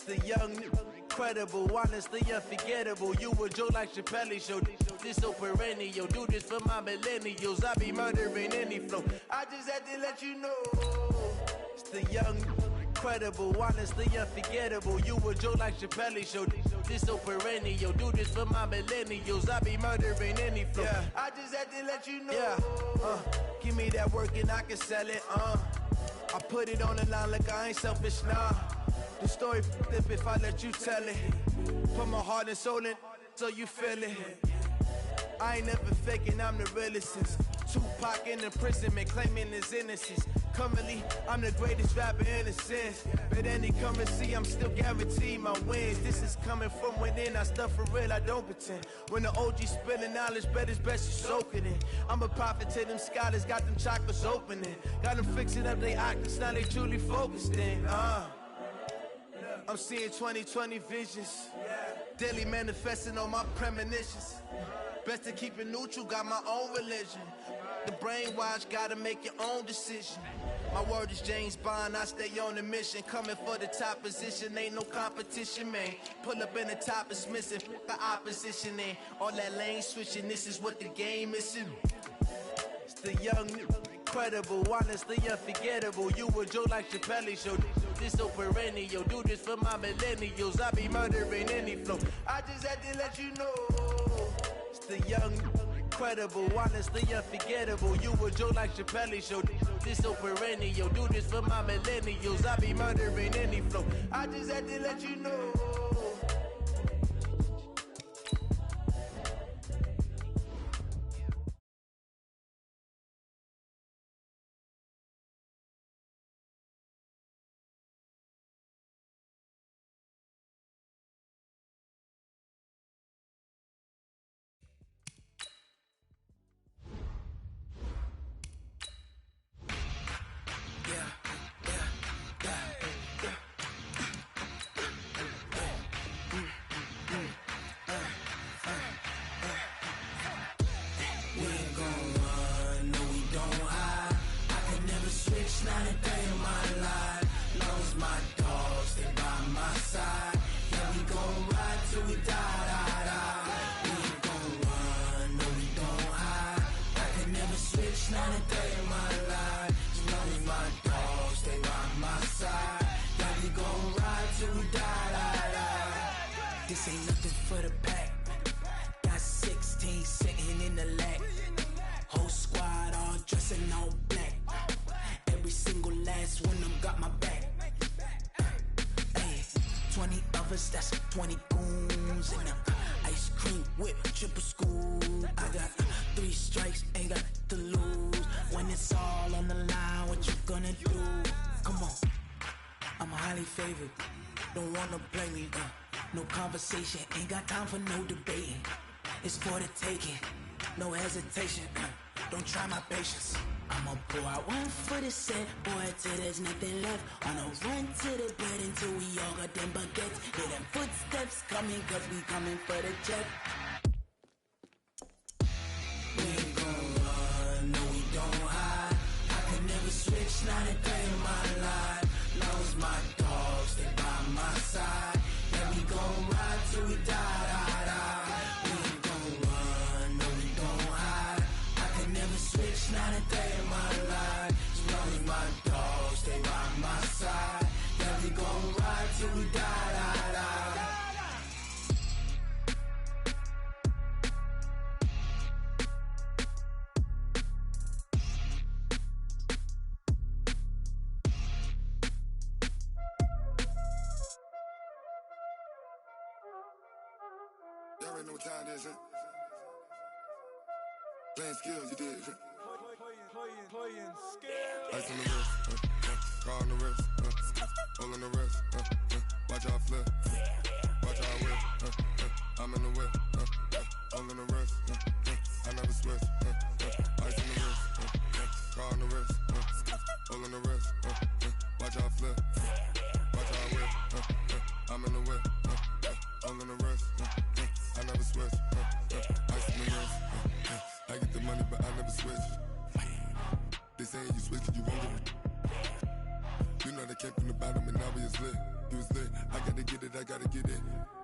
The young, incredible, honestly unforgettable. You a joke like Chappelle Show. This so perennial. Do this for my millennials. I be murdering any flow. I just had to let you know. It's the young, incredible, honestly unforgettable. You a joke like Chappelle Show. This so perennial. Do this for my millennials. I be murdering any flow. Yeah. I just had to let you know. Yeah. Give me that work and I can sell it. I put it on the line like I ain't selfish, nah. The story f***ed if I let you tell it. Put my heart and soul in so you feel it. I ain't never faking, I'm the realest since Tupac in imprisonment, claiming his innocence. Currently, I'm the greatest rapper in a sense. But any currency, I'm still guaranteed my wins. This is coming from within, I stuff for real, I don't pretend. When the OG spilling knowledge, bet it's best you soak it in. I'm a prophet to them scholars, got them chakras opening. Got them fixing up they octaves, now they truly focused in. I'm seeing 2020 visions, daily manifesting on my premonitions. Best to keep it neutral, got my own religion. The brainwash, gotta make your own decision. My word is James Bond, I stay on a mission. Coming for the top position, ain't no competition, man. Pull up in the top is missing, the opposition in. All that lane switching, this is what the game is in. It's the young, incredible, honestly unforgettable. You a joke like Chappelle Show. This so perennial. Do this for my millennials. I be murdering any flow. I just had to let you know. It's the young, incredible, honestly unforgettable. You a joke like Chappelle Show. This so perennial. Do this for my millennials. I be murdering any flow. I just had to let you know. This ain't nothing for the pack. Got 16 sitting in the lag. Whole squad all dressing all black. Every single last one of them got my back. Ay, 20 of us, that's 20 goons in them. Ice cream whip, triple scoop. I got 3 strikes, ain't got to lose. When it's all on the line, what you gonna do? Come on, I'm highly favored. Don't wanna play me, no conversation, ain't got time for no debating. It's for the taking, no hesitation. Don't try my patience. I'ma pour out one for the set, boy, till there's nothing left. On a run to the bed until we all got them baguettes. Hear them footsteps coming, cause we coming for the check. We ain't gon' run, no we don't hide. I could never switch, not a day in my life. Long as my dogs, they by my side. Yeah, we gon' ride till we die. We ain't gon' run, no we don't hide. I could never switch, not a day in my life. As long as my dogs, they by my side. Yeah, we gon' ride till we die. Y'all already know what time it is, huh? Playing skills, you did, huh? Playing skills. Ice on the wrist, car on the wrist, hole on the wrist, watch how I flip, watch how I whip, I'm in the whip, hole in the wrist, I never switch, ice on the wrist, car on the wrist, hole in the wrist, watch how I flip, watch how I whip, I'm in the whip, hole in the wrist, I never switch, ice on the wrist, I get the money but I never switch. They saying you switch, you won't get it. You know they came from the bottom and now we is lit. You was lit, I gotta get it, I gotta get it.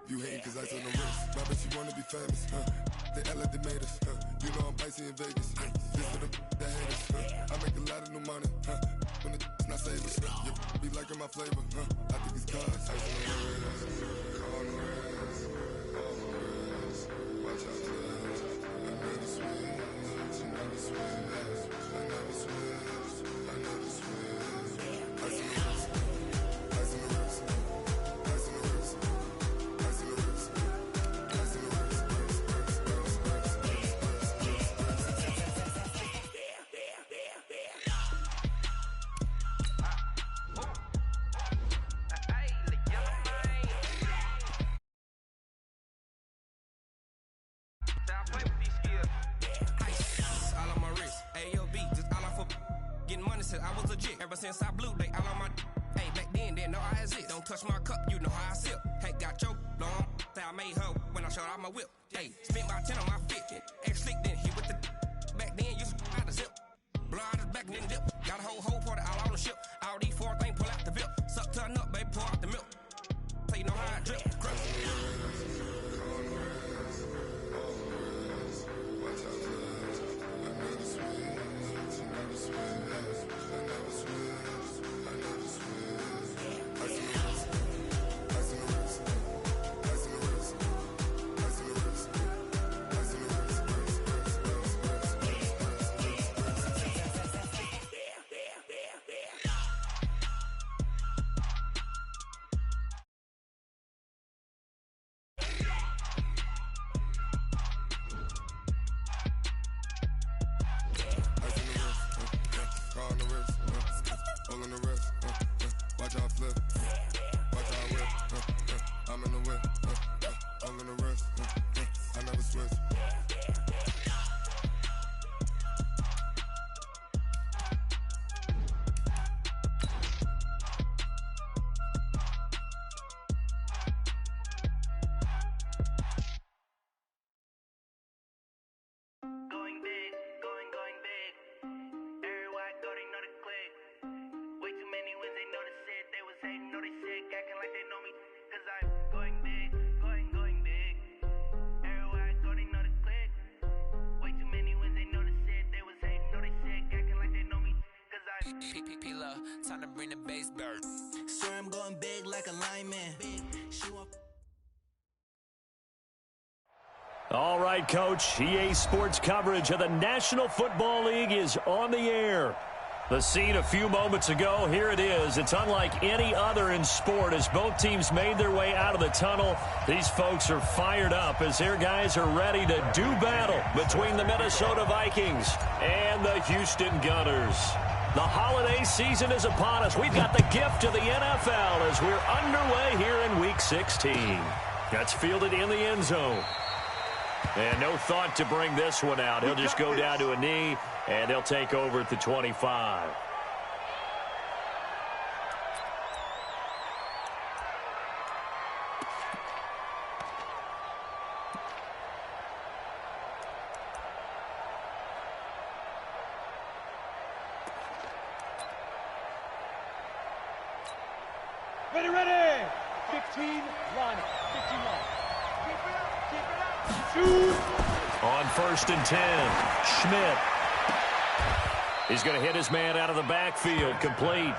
You hate cause ice on the wrist. My bitch, you wanna be famous, They act like they made us, You know I'm icy in Vegas, This for the that hate us, I make a lot of new money, When it's not savers, You be liking my flavor, I think it's cause ice on the wrist, on the wrist, on the wrist. Watch out, cuz I never switch, I never switch, I never switch, I never switch. Ice on the wrist, ice on the wrist, ice on the wrist, ice on the wrist, ice on the wrist. I was legit ever since I blew they all on my hey back then didn't know I exist. Don't touch my cup, you know how I sip. Hey, got your long say I made her when I showed out my whip. Hey, spent my 10 on my fit. Ex slick then hit with the back then used to out the zip. Blow out his back and then dip. Got a whole party all on the ship. All these 4 things pull out the VIP. Suck turn up, baby, pour out the milk. So you know how I drip. Grip. Watch out flip, watch out whip, I'm in the whip, all in the wrist, I never switch. Time to bring the bass bird. Sir, I'm going big like a lineman. All right, Coach. EA Sports coverage of the National Football League is on the air. The scene a few moments ago, here it is. It's unlike any other in sport as both teams made their way out of the tunnel. These folks are fired up as their guys are ready to do battle between the Minnesota Vikings and the Houston Gunners. The holiday season is upon us. We've got the gift of the NFL as we're underway here in Week 16. That's fielded in the end zone. And no thought to bring this one out. He'll just go down to a knee, and he'll take over at the 25. Ready. 15, line up. 15 line. Keep it up. Shoot. On 1st and 10, Schmidt. He's going to hit his man out of the backfield, complete.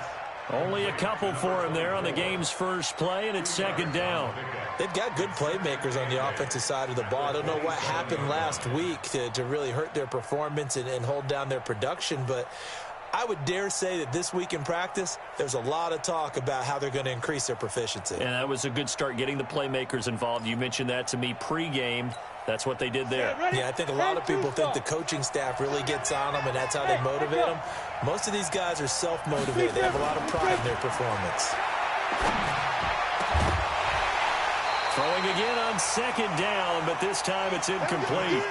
Only a couple for him there on the game's first play, and it's 2nd down. They've got good playmakers on the offensive side of the ball. I don't know what happened last week to really hurt their performance and hold down their production, but I would dare say that this week in practice, there's a lot of talk about how they're going to increase their proficiency. And that was a good start, getting the playmakers involved. You mentioned that to me pregame. That's what they did there. Yeah, I think a lot of people think the coaching staff really gets on them, and that's how they motivate them. Most of these guys are self-motivated. They have a lot of pride in their performance. Throwing again on 2nd down, but this time it's incomplete.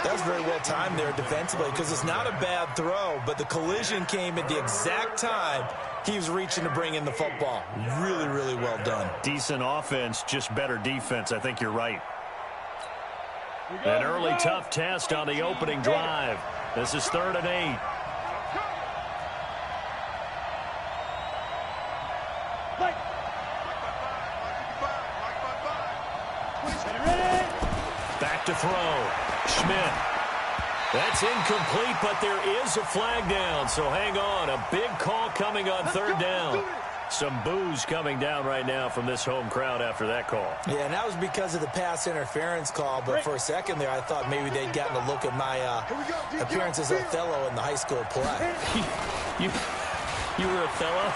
That was very well timed there defensively because it's not a bad throw, but the collision came at the exact time he was reaching to bring in the football. Really, really well done. Decent offense, just better defense. I think you're right. An early tough test on the opening drive. This is 3rd and 8. to throw. Schmidt. That's incomplete, but there is a flag down, so hang on. A big call coming on third down. Some boos coming down right now from this home crowd after that call. Yeah, and that was because of the pass interference call, but for a second there I thought maybe they'd gotten a look at my appearance as Othello in the high school play. You were Othello?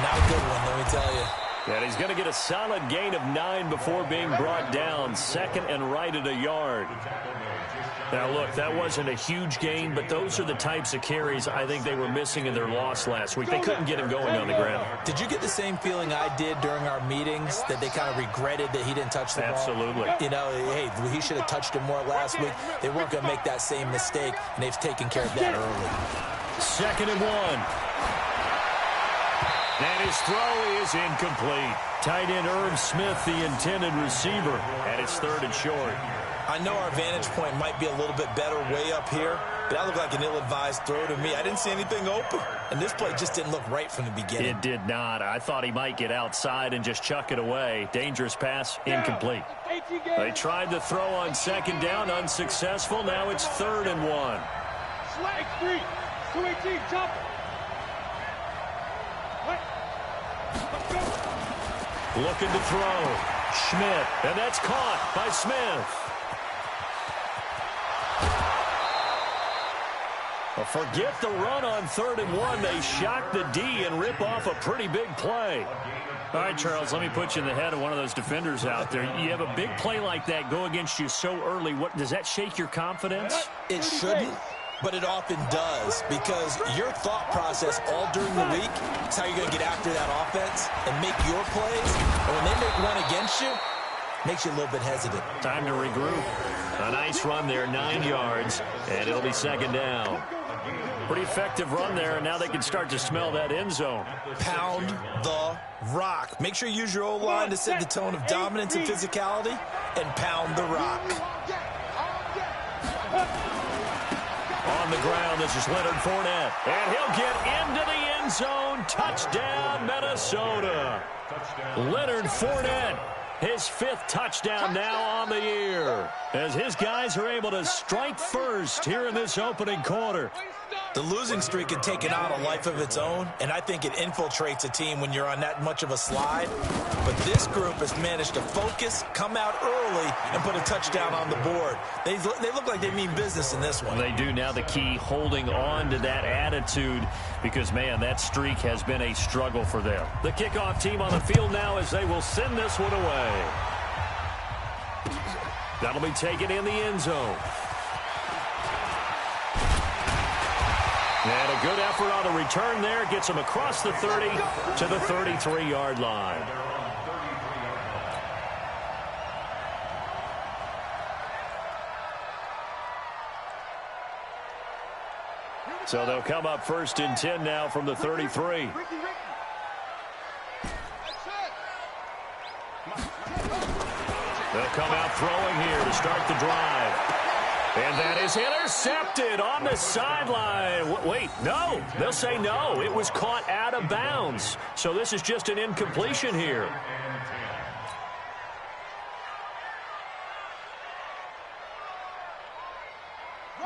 Not a good one, let me tell you. And he's going to get a solid gain of 9 before being brought down. Second and right at a yard. Now, look, that wasn't a huge gain, but those are the types of carries I think they were missing in their loss last week. They couldn't get him going on the ground. Did you get the same feeling I did during our meetings, that they kind of regretted that he didn't touch the ball? Absolutely. You know, hey, he should have touched him more last week. They weren't going to make that same mistake, and they've taken care of that early. 2nd and 1. And his throw is incomplete. Tight end Irv Smith, the intended receiver, and it's 3rd and short. I know our vantage point might be a little bit better way up here, but that looked like an ill-advised throw to me. I didn't see anything open, and this play just didn't look right from the beginning. It did not. I thought he might get outside and just chuck it away. Dangerous pass, incomplete. They tried to throw on 2nd down, unsuccessful. Now it's 3rd and 1. Slag 3, 218, jump. Looking to throw. Schmidt, and that's caught by Smith. Well, forget the run on 3rd and 1. They shock the D and rip off a pretty big play. All right, Charles, let me put you in the head of one of those defenders out there. You have a big play like that go against you so early. What does that shake your confidence? It shouldn't, but it often does, because your thought process all during the week is how you're going to get after that offense and make your plays. And when they make one against you, it makes you a little bit hesitant. Time to regroup. A nice run there, 9 yards, and it'll be 2nd down. Pretty effective run there, and now they can start to smell that end zone. Pound the rock. Make sure you use your O-line to set the tone of dominance and physicality, and pound the rock. On the ground, this is Leonard Fournette, and he'll get into the end zone. Touchdown, Minnesota. Leonard Fournette, his 5th touchdown now on the year, as his guys are able to strike first here in this opening quarter. The losing streak had taken on a life of its own, and I think it infiltrates a team when you're on that much of a slide. But this group has managed to focus, come out early, and put a touchdown on the board. They look like they mean business in this one. They do. Now the key, holding on to that attitude, because, man, that streak has been a struggle for them. The kickoff team on the field now as they will send this one away. That'll be taken in the end zone. And a good effort on the return there. Gets him across the 30 to the 33-yard line. So they'll come up 1st and 10 now from the 33. They'll come out throwing here to start the drive. And that is intercepted on the sideline. Wait, no. They'll say no. It was caught out of bounds. So this is just an incompletion here.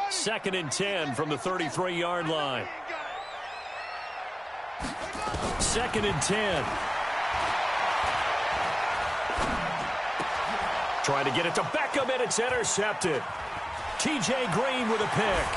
Second and 10 from the 33-yard line. 2nd and 10. Trying to get it to Beckham, and it's intercepted. T.J. Green with a pick.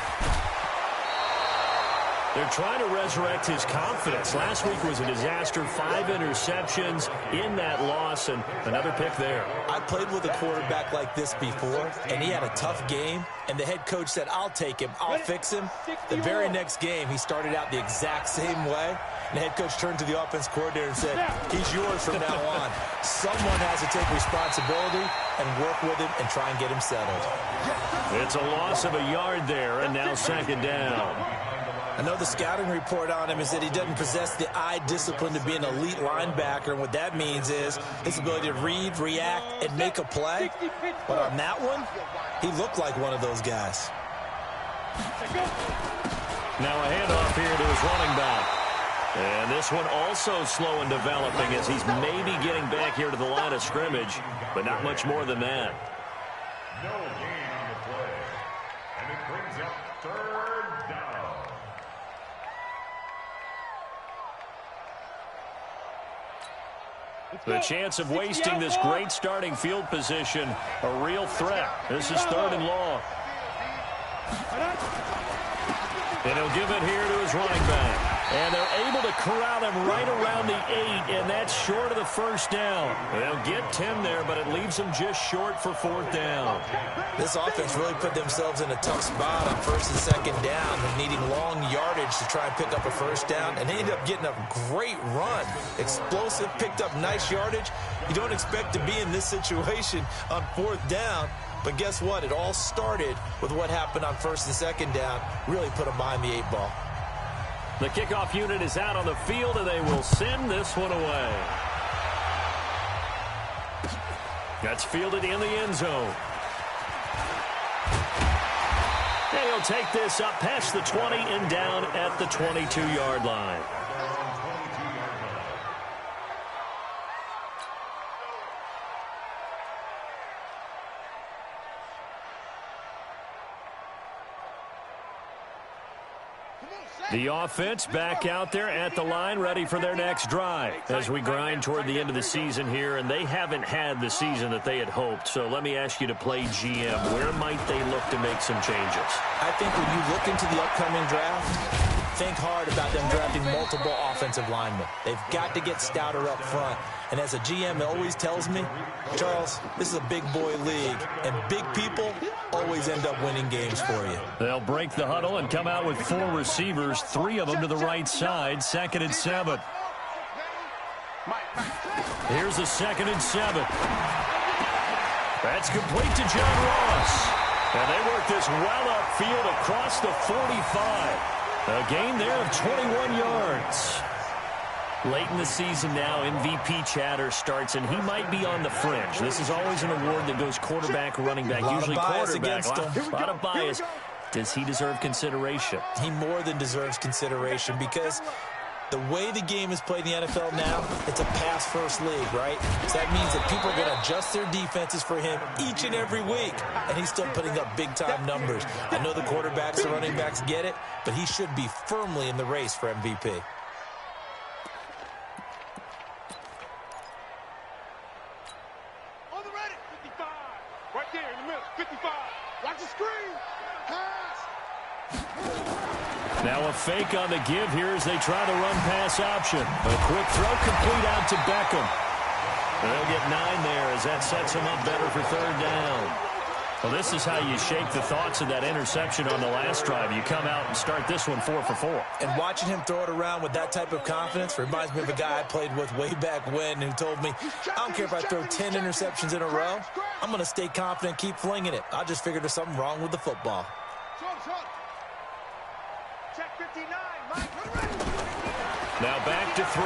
They're trying to resurrect his confidence. Last week was a disaster. 5 interceptions in that loss, and another pick there. I played with a quarterback like this before, and he had a tough game, and the head coach said, I'll take him, I'll fix him. The very next game, he started out the exact same way, and the head coach turned to the offense coordinator and said, he's yours from now on. Someone has to take responsibility and work with him and try and get him settled. It's a loss of a yard there, and now 2nd down. I know the scouting report on him is that he doesn't possess the eye discipline to be an elite linebacker, and what that means is his ability to read, react, and make a play. But on that one, he looked like one of those guys. Now a handoff here to his running back. And this one also slow in developing as he's maybe getting back here to the line of scrimmage, but not much more than that. No gain on the play. And it brings up third down. The chance of wasting this great starting field position, a real threat. This is 3rd and long. And he'll give it here to his running back. And they're able to corral him right around the 8, and that's short of the first down. They'll get 10 there, but it leaves them just short for 4th down. This offense really put themselves in a tough spot on 1st and 2nd down, needing long yardage to try and pick up a 1st down, and they ended up getting a great run. Explosive, picked up nice yardage. You don't expect to be in this situation on 4th down, but guess what? It all started with what happened on 1st and 2nd down. Really put them behind the 8 ball. The kickoff unit is out on the field, and they will send this one away. That's fielded in the end zone. And he'll take this up past the 20 and down at the 22-yard line. The offense back out there at the line, ready for their next drive as we grind toward the end of the season here, and they haven't had the season that they had hoped. So let me ask you to play GM. Where might they look to make some changes? I think when you look into the upcoming draft, think hard about them drafting multiple offensive linemen. They've got to get stouter up front. And as a GM, it always tells me, Charles, this is a big boy league, and big people always end up winning games for you. They'll break the huddle and come out with 4 receivers, 3 of them to the right side, 2nd and 7. Here's a 2nd and 7. That's complete to John Ross. And they work this well upfield across the 45. A gain there of 21 yards. Late in the season now, MVP chatter starts, and he might be on the fringe. This is always an award that goes quarterback, running back, usually quarterback. A lot of bias. Does he deserve consideration? He more than deserves consideration because the way the game is played in the NFL now, it's a pass-first league, right? So that means that people are going to adjust their defenses for him each and every week, and he's still putting up big-time numbers. I know the quarterbacks, the running backs get it, but he should be firmly in the race for MVP. Now a fake on the give here as they try the run-pass option. A quick throw complete out to Beckham. They'll get 9 there as that sets them up better for 3rd down. Well, this is how you shake the thoughts of that interception on the last drive. You come out and start this one 4 for 4. And watching him throw it around with that type of confidence reminds me of a guy I played with way back when who told me, I don't care if I throw 10 interceptions in a row. I'm going to stay confident, keep flinging it. I just figured there's something wrong with the football. Now back to throw.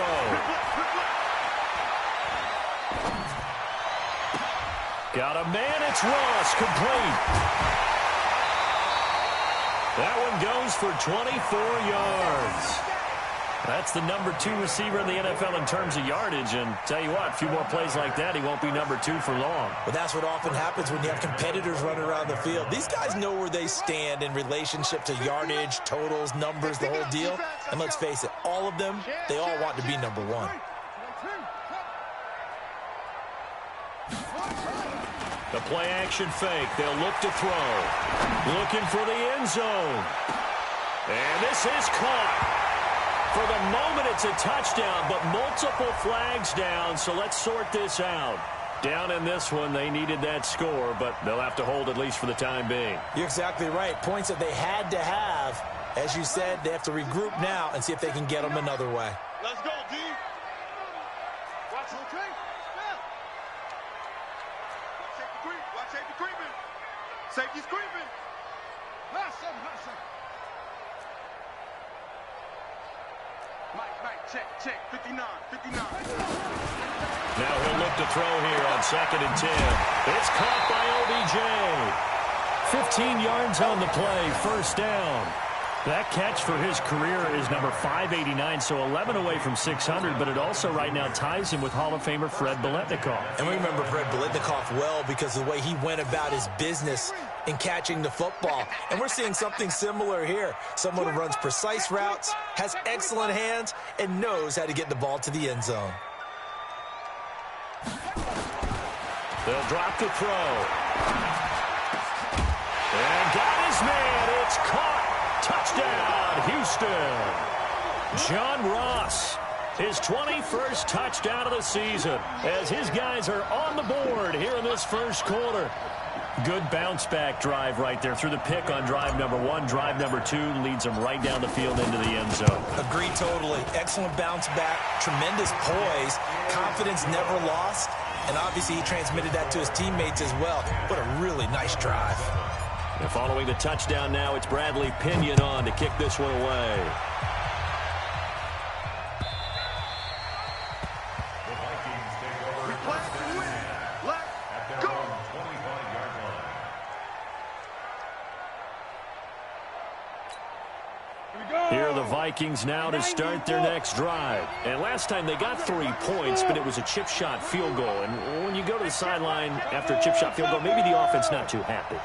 Got a man, it's Ross, complete. That one goes for 24 yards. That's the number 2 receiver in the NFL in terms of yardage, and tell you what, a few more plays like that, he won't be number 2 for long. But that's what often happens when you have competitors running around the field. These guys know where they stand in relationship to yardage, totals, numbers, the whole deal. And let's face it, all of them, they all want to be number 1. The play-action fake. They'll look to throw. Looking for the end zone. And this is caught. For the moment, it's a touchdown, but multiple flags down, so let's sort this out. Down in this one, they needed that score, but they'll have to hold at least for the time being. You're exactly right. Points that they had to have. As you said, they have to regroup now and see if they can get them another way. Let's go, D. Watch it. Okay. Watch safety creeping. Safety's creeping. Pass him. Mike, check. 59. Now he'll look to throw here on 2nd and 10. It's caught by OBJ. 15 yards on the play, 1st down. That catch for his career is number 589, so 11 away from 600, but it also right now ties him with Hall of Famer Fred Biletnikoff. And we remember Fred Biletnikoff well because of the way he went about his business in catching the football. And we're seeing something similar here. Someone who runs precise routes, has excellent hands, and knows how to get the ball to the end zone. They'll drop the throw. And got his man. It's caught. Touchdown, Houston. John Ross, his 21st touchdown of the season as his guys are on the board here in this first quarter. Good bounce-back drive right there through the pick on drive number 1. Drive number 2 leads them right down the field into the end zone. Agreed totally. Excellent bounce-back, tremendous poise, confidence never lost, and obviously he transmitted that to his teammates as well. What a really nice drive. And following the touchdown now, it's Bradley Pinion on to kick this one away. The Vikings take over first and 10 at their own 25-yard line. Here are the Vikings now to start their next drive. And last time they got 3 points, but it was a chip shot field goal. And when you go to the sideline after a chip shot field goal, maybe the offense not too happy.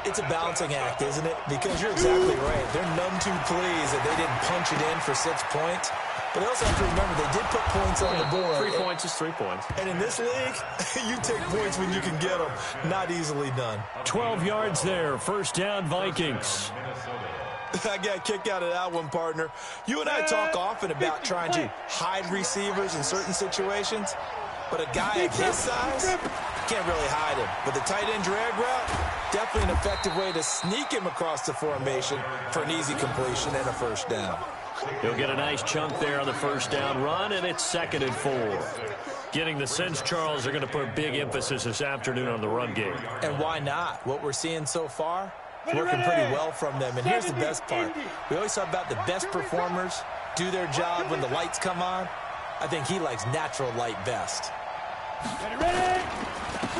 It's a balancing act, isn't it? Because you're exactly right. They're none too pleased that they didn't punch it in for 6 points. But they also have to remember they did put points on the board. 3 points is 3 points. And in this league, you take points when you can get them. Not easily done. 12 yards there. First down, Vikings. I got a kick out of that one, partner. You and I talk often about trying to hide receivers in certain situations. But a guy of his size, can't really hide him. But the tight end drag route, definitely an effective way to sneak him across the formation for an easy completion and a first down. He'll get a nice chunk there on the first down run, and it's 2nd and 4. Getting the sense, Charles, they're going to put big emphasis this afternoon on the run game. And why not? What we're seeing so far, it's working pretty well from them. And here's the best part. We always talk about the best performers do their job when the lights come on. I think he likes natural light best.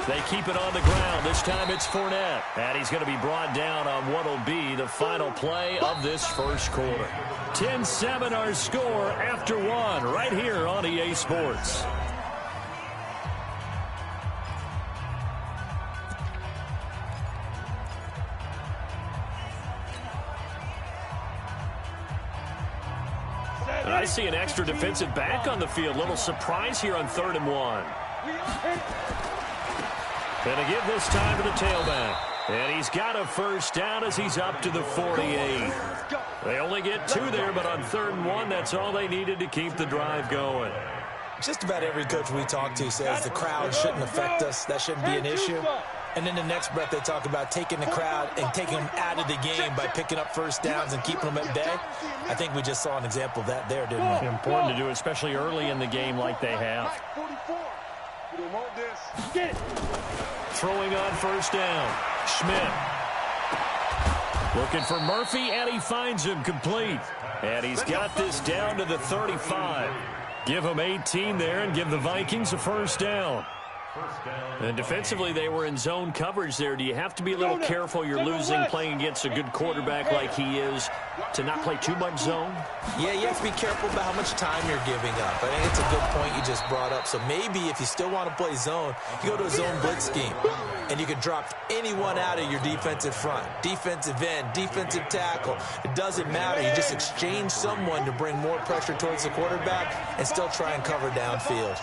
They keep it on the ground. This time it's Fournette. And he's going to be brought down on what will be the final play of this first quarter. 10-7 our score after 1 right here on EA Sports. I see an extra defensive back on the field. Little surprise here on 3rd and 1. Going to give this time to the tailback. And he's got a first down as he's up to the 48. They only get 2 there, but on 3rd and 1, that's all they needed to keep the drive going. Just about every coach we talk to says the crowd shouldn't affect us. That shouldn't be an issue. And in the next breath, they talk about taking the crowd and taking them out of the game by picking up first downs and keeping them at bay. I think we just saw an example of that there, didn't we? Important to do, especially early in the game like they have. Throwing on first down. Schmidt. Looking for Murphy, and he finds him complete. And he's got this down to the 35. Give him 18 there and give the Vikings a first down. And defensively, they were in zone coverage there. Do you have to be a little careful? You're losing playing against a good quarterback like he is to not play too much zone? Yeah, you have to be careful about how much time you're giving up. I think it's a good point you just brought up. So maybe if you still want to play zone, you go to a zone blitz scheme. And you can drop anyone out of your defensive front. Defensive end, defensive tackle. It doesn't matter. You just exchange someone to bring more pressure towards the quarterback and still try and cover downfield.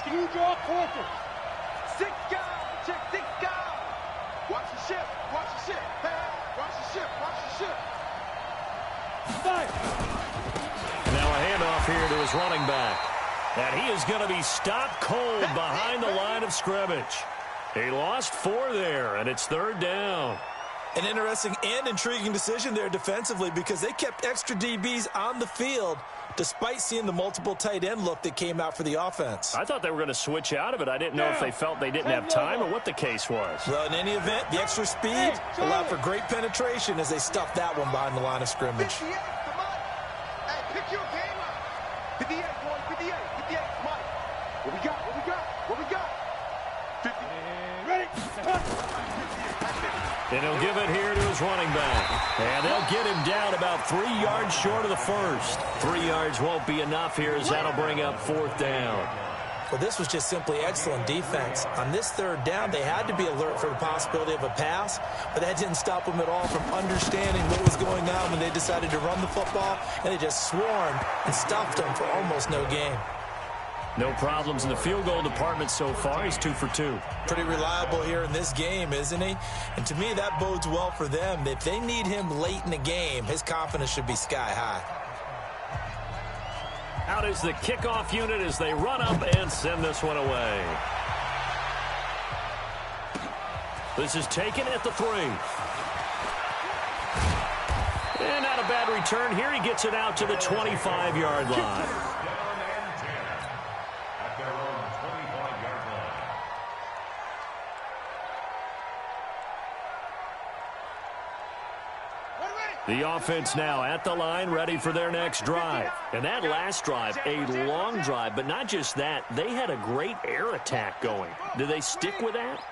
Now a handoff here to his running back. And he is going to be stopped cold behind the line of scrimmage. He lost 4 there, and it's 3rd down. An interesting and intriguing decision there defensively because they kept extra DBs on the field despite seeing the multiple tight end look that came out for the offense. I thought they were going to switch out of it. I didn't know if they felt they didn't have time or what the case was. Well, in any event, the extra speed allowed for great penetration as they stuffed that one behind the line of scrimmage. 58, come on. Hey, pick your game up. 58, boy, 58, 58, come on. What we got, what we got, what we got? 50. Ready? And he'll give it here to his running back. And they'll get him down about 3 yards short of the first. 3 yards won't be enough here as that'll bring up 4th down. Well, this was just simply excellent defense. On this 3rd down, they had to be alert for the possibility of a pass, but that didn't stop them at all from understanding what was going on when they decided to run the football, and they just swarmed and stuffed them for almost no gain. No problems in the field goal department so far. He's 2 for 2. Pretty reliable here in this game, isn't he? And to me, that bodes well for them. If they need him late in the game, his confidence should be sky high. Out is the kickoff unit as they run up and send this one away. This is taken at the 3. And not a bad return here. He gets it out to the 25-yard line. The offense now at the line, ready for their next drive. And that last drive, a long drive, but not just that. They had a great air attack going. Do they stick with that?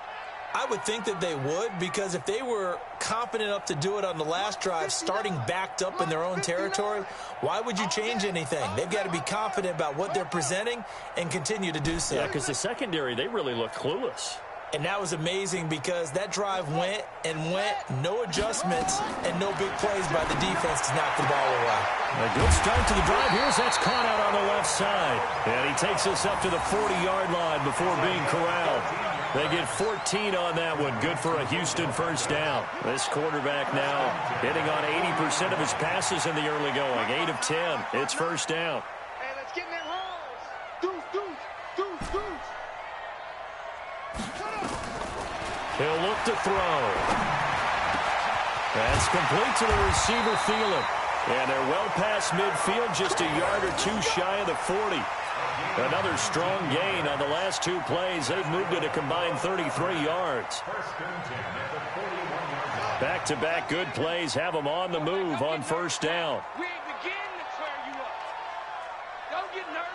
I would think that they would, because if they were confident enough to do it on the last drive, starting backed up in their own territory, why would you change anything? They've got to be confident about what they're presenting and continue to do so. Yeah, because the secondary, they really look clueless. And that was amazing because that drive went and went, no adjustments, and no big plays by the defense to knock the ball away. A good start to the drive. Here's that's caught out on the left side. And he takes us up to the 40-yard line before being corralled. They get 14 on that one. Good for a Houston first down. This quarterback now hitting on 80% of his passes in the early going. 8 of 10. It's first down. Hey, let's get in that house. Deuce. He'll look to throw. That's complete to the receiver, Thielen. And they're well past midfield, just a yard or 2 shy of the 40. Another strong gain on the last 2 plays. They've moved it a combined 33 yards. Back-to-back good plays have them on the move on first down. We ain't beginning to clear you up. Don't get nervous.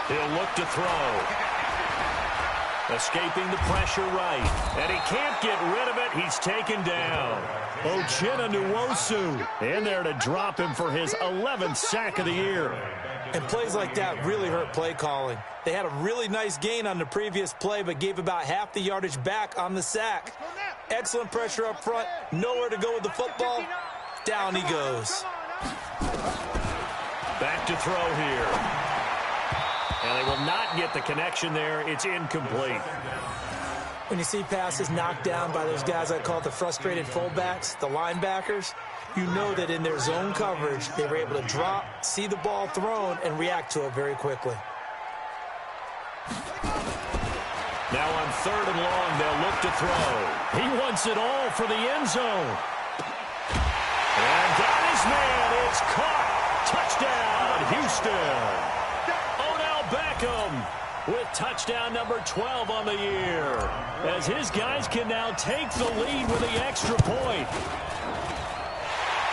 He'll look to throw. Escaping the pressure right. And he can't get rid of it. He's taken down. Uchenna Nwosu in there to drop him for his 11th sack of the year. And plays like that really hurt play calling. They had a really nice gain on the previous play, but gave about half the yardage back on the sack. Excellent pressure up front. Nowhere to go with the football. Down he goes. Back to throw here. And they will not get the connection there. It's incomplete. When you see passes knocked down by those guys I call the frustrated fullbacks, the linebackers, you know that in their zone coverage, they were able to drop, see the ball thrown, and react to it very quickly. Now on 3rd and long, they'll look to throw. He wants it all for the end zone. And got his man. It's caught. Touchdown, Houston. Beckham with touchdown number 12 on the year, as his guys can now take the lead with the extra point.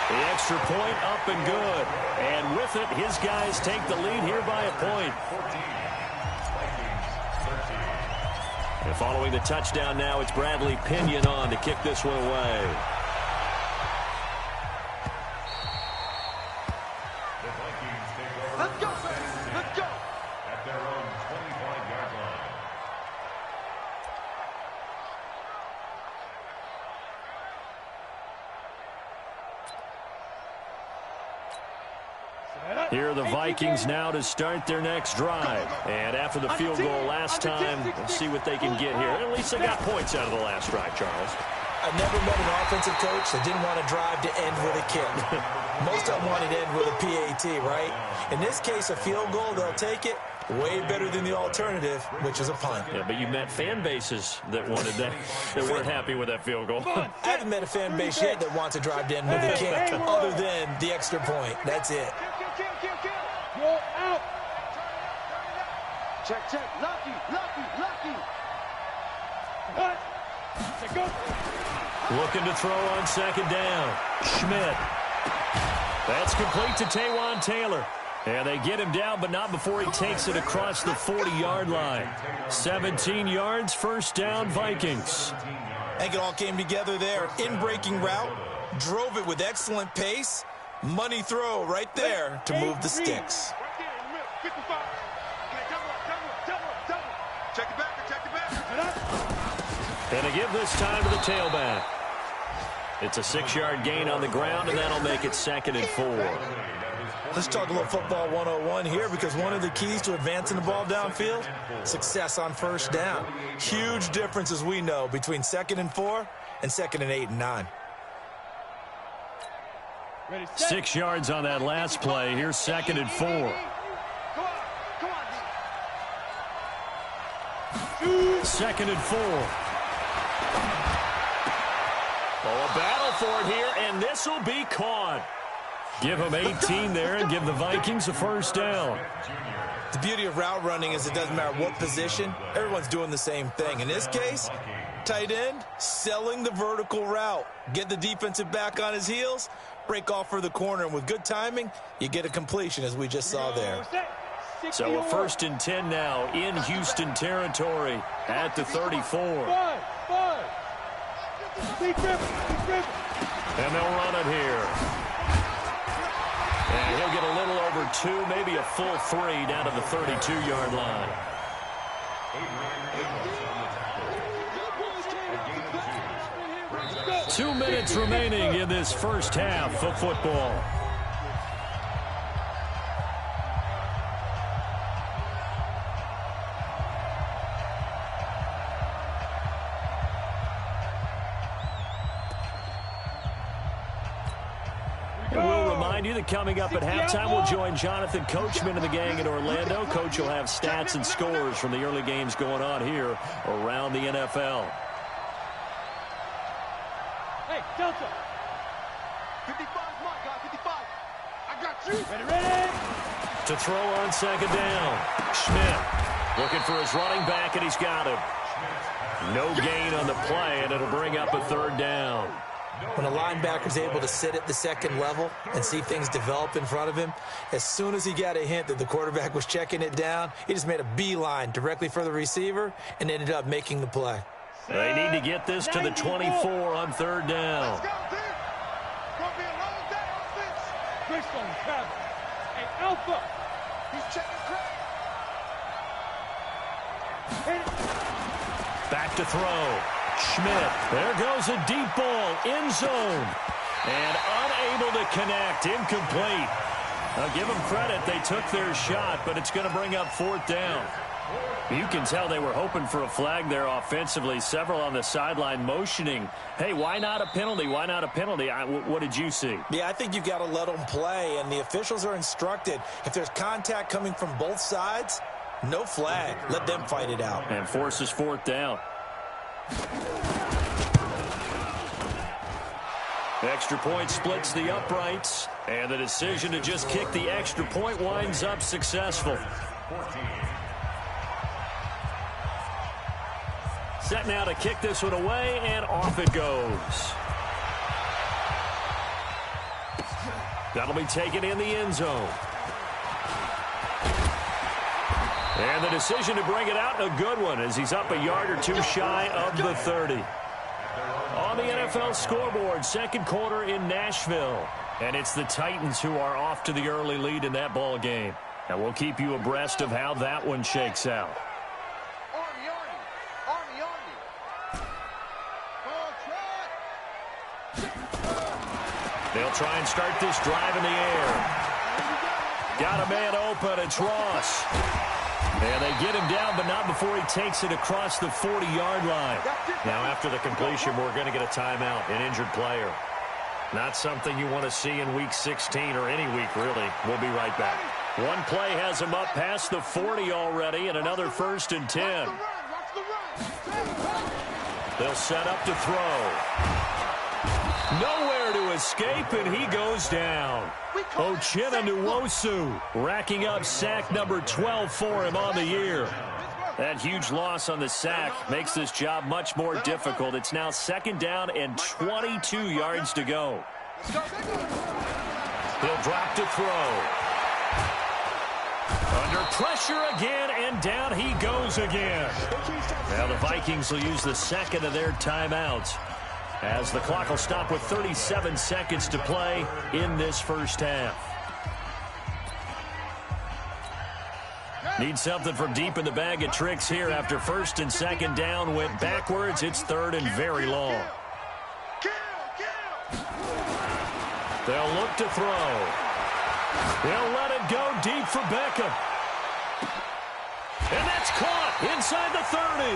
The extra point up and good, and with it, his guys take the lead here by a point. And following the touchdown now, it's Bradley Pinion on to kick this one away. Let's go. At their own 25-yard line. Here are the Vikings now to start their next drive. And after the field goal last time, we'll see what they can get here. At least they got points out of the last drive, Charles. I've never met an offensive coach that didn't want to drive to end with a kick. Most of them wanted to end with a PAT, right? In this case, a field goal, they'll take it. Way better than the alternative, which is a punt. Yeah, but you met fan bases that wanted that, that weren't happy with that field goal. I haven't met a fan base yet that wants to drive to end with a kick, other than the extra point. That's it. Kill. You're out. Check. Lucky. What? Looking to throw on 2nd down. Schmidt. That's complete to Taywan Taylor. And they get him down, but not before he takes it across the 40-yard line. 17 yards, first down, Vikings. I think it all came together there. In-breaking route, drove it with excellent pace. Money throw right there to move the sticks. Check it back. And they give this time to the tailback. It's a 6-yard gain on the ground, and that'll make it 2nd and 4. Let's talk a little football 101 here, because one of the keys to advancing the ball downfield, success on first down. Huge difference, as we know, between 2nd and 4 and 2nd and 8 and 9. 6 yards on that last play. Here's 2nd and 4. Second and 4. Oh, a battle for it here, and this will be caught. Give them 18 there and give the Vikings a first down. The beauty of route running is it doesn't matter what position. Everyone's doing the same thing. In this case, tight end, selling the vertical route. Get the defensive back on his heels, break off for the corner, and with good timing, you get a completion, as we just saw there. So a 1st and 10 now in Houston territory at the 34. And they'll run it here. And he'll get a little over 2, maybe a full 3 down to the 32-yard line. 2 minutes remaining in this first half of football. You that coming up at halftime, we'll join Jonathan Coachman and the gang in Orlando. Coach will have stats and scores from the early games going on here around the NFL. Hey, Delta. 55, my guy, 55. I got you. Ready. To throw on 2nd down. Schmidt looking for his running back, and he's got him. No gain on the play, and it'll bring up a 3rd down. When a linebacker's able to sit at the 2nd level and see things develop in front of him, as soon as he got a hint that the quarterback was checking it down, he just made a beeline directly for the receiver and ended up making the play. They need to get this to the 24 on 3rd down. Graceland travel. Hey, Alpha. He's checking Back to throw. Schmidt. There goes a deep ball. End zone. And unable to connect. Incomplete. I'll give them credit. They took their shot, but it's going to bring up 4th down. You can tell they were hoping for a flag there offensively. Several on the sideline motioning. Hey, why not a penalty? Why not a penalty? What did you see? Yeah, I think you've got to let them play, and the officials are instructed. If there's contact coming from both sides, no flag. Let them fight it out. And forces 4th down. Extra point splits the uprights, and the decision to just kick the extra point winds up successful. Set now to kick this one away, and off it goes. That'll be taken in the end zone. And the decision to bring it out, a good one, as he's up a yard or 2 shy of the 30. On the NFL scoreboard, 2nd quarter in Nashville. And it's the Titans who are off to the early lead in that ball game. And we'll keep you abreast of how that one shakes out. They'll try and start this drive in the air. Got a man open, it's Ross. And they get him down, but not before he takes it across the 40-yard line. Now, after the completion, we're going to get a timeout, an injured player. Not something you want to see in Week 16 or any week, really. We'll be right back. One play has him up past the 40 already, and another 1st and 10. They'll set up to throw. Nowhere to escape, and he goes down. Uchenna Nwosu racking up sack number 12 for him on the year. That huge loss on the sack makes this job much more difficult. It's now 2nd down and 22 yards to go. He'll drop to throw. Under pressure again, and down he goes again. Now the Vikings will use the second of their timeouts, as the clock will stop with 37 seconds to play in this first half. Need something from deep in the bag of tricks here after first and second down went backwards. It's third and very long. They'll look to throw. They'll let it go deep for Beckham. And that's caught inside the 30.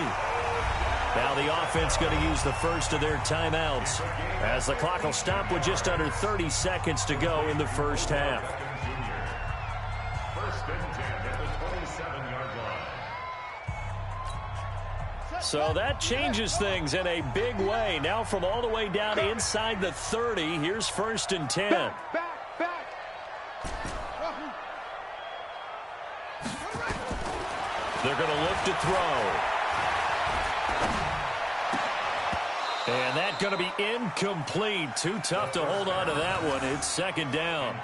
Now the offense going to use the first of their timeouts, as the clock will stop with just under 30 seconds to go in the first half. First and 10 at the 27-yard line. So that changes things in a big way. Now from all the way down inside the 30, here's first and 10. Back. They're going to look to throw. And that's going to be incomplete. Too tough to hold on to that one. It's second down.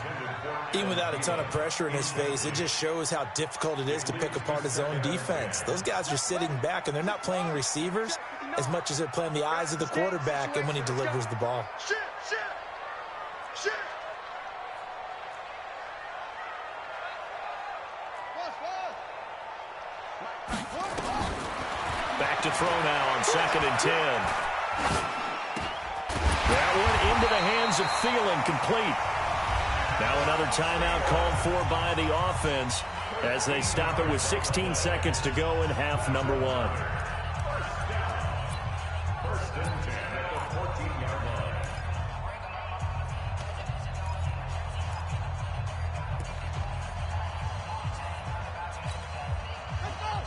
Even without a ton of pressure in his face, it just shows how difficult it is to pick apart his own defense. Those guys are sitting back, and they're not playing receivers as much as they're playing the eyes of the quarterback and when he delivers the ball. Back to throw now on second and 10. That one into the hands of Thielen, complete. Now another timeout called for by the offense as they stop it with 16 seconds to go in half number one. First and 10 at the 14-yard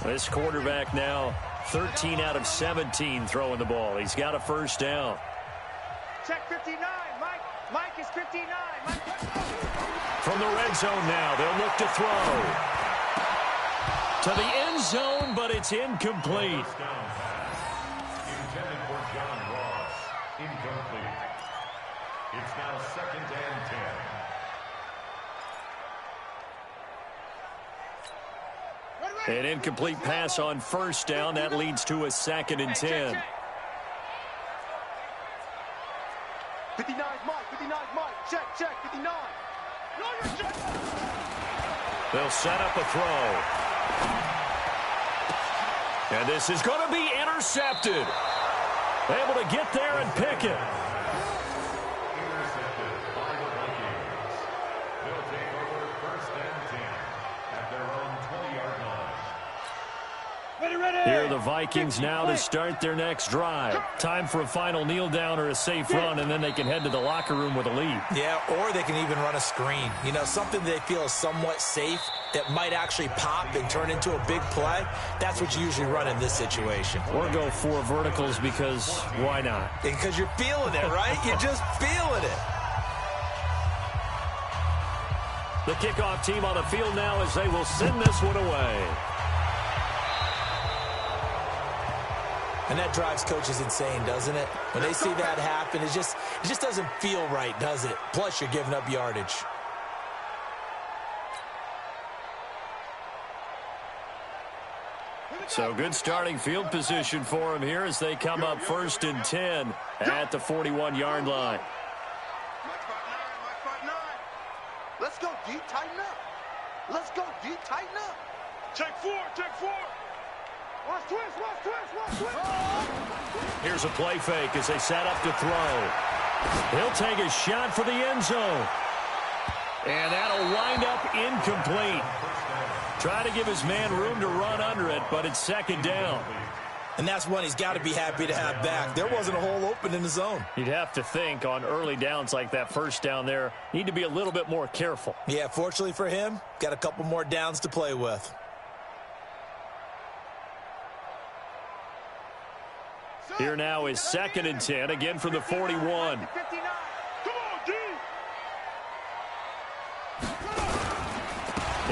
line. This quarterback now 13 out of 17 throwing the ball. He's got a first down. Check 59, Mike. Mike is 59. Mike. From the red zone now, they'll look to throw. To the end zone, but it's incomplete. First down pass intended for John Ross. Incomplete. It's now second and 10. An incomplete pass on first down. That leads to a second and 10. 59, Mike. 59, Mike. Check. 59. They'll set up a throw. And this is going to be intercepted. Able to get there and pick it. Intercepted by the Vikings. They'll take over first and 10 at their own 20-yard line. Here are the Vikings now to start their next drive. Time for a final kneel down or a safe run, and then they can head to the locker room with a lead. Yeah, or they can even run a screen. You know, something they feel is somewhat safe that might actually pop and turn into a big play. That's what you usually run in this situation. Or go four verticals, because why not? Because you're feeling it, right? You're just feeling it. The kickoff team on the field now as they will send this one away. And that drives coaches insane, doesn't it? When they see that happen, it just doesn't feel right, does it? Plus, you're giving up yardage. So good starting field position for them here as they come up first and 10 at the 41-yard line. Mike 5'9". Let's go deep, tighten up. Let's go deep, tighten up. Check four. Watch twist. Here's a play fake as they set up to throw. He'll take a shot for the end zone. And that'll wind up incomplete. Try to give his man room to run under it, but it's second down. And that's one he's got to be happy to have back. There wasn't a hole open in the zone. You'd have to think on early downs like that first down there, need to be a little bit more careful. Yeah, fortunately for him, got a couple more downs to play with. Here now is second and 10, again from the 41. 59. Come on, D.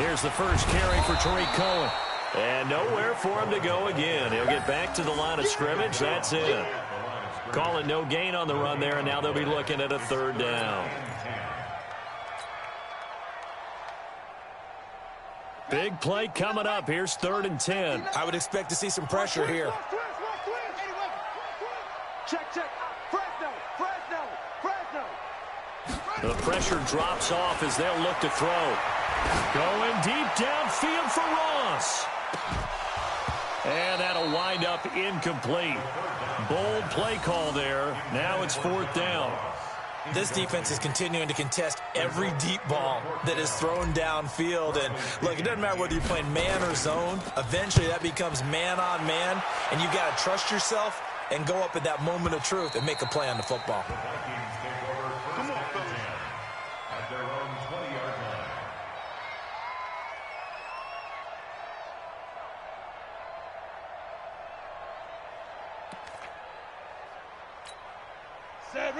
Here's the first carry for Tariq Cohen. And nowhere for him to go again. He'll get back to the line of scrimmage. That's it. Call it no gain on the run there, and now they'll be looking at a third down. Big play coming up. Here's 3rd and 10. I would expect to see some pressure here. Check. Fresno. The pressure drops off as they'll look to throw. Going deep downfield for Ross. And that'll wind up incomplete. Bold play call there. Now it's 4th down. This defense is continuing to contest every deep ball that is thrown downfield. And, look, it doesn't matter whether you're playing man or zone. Eventually that becomes man on man, and you've got to trust yourself and go up at that moment of truth and make a play on the football. Come on, fellas. At their own 20-yard line.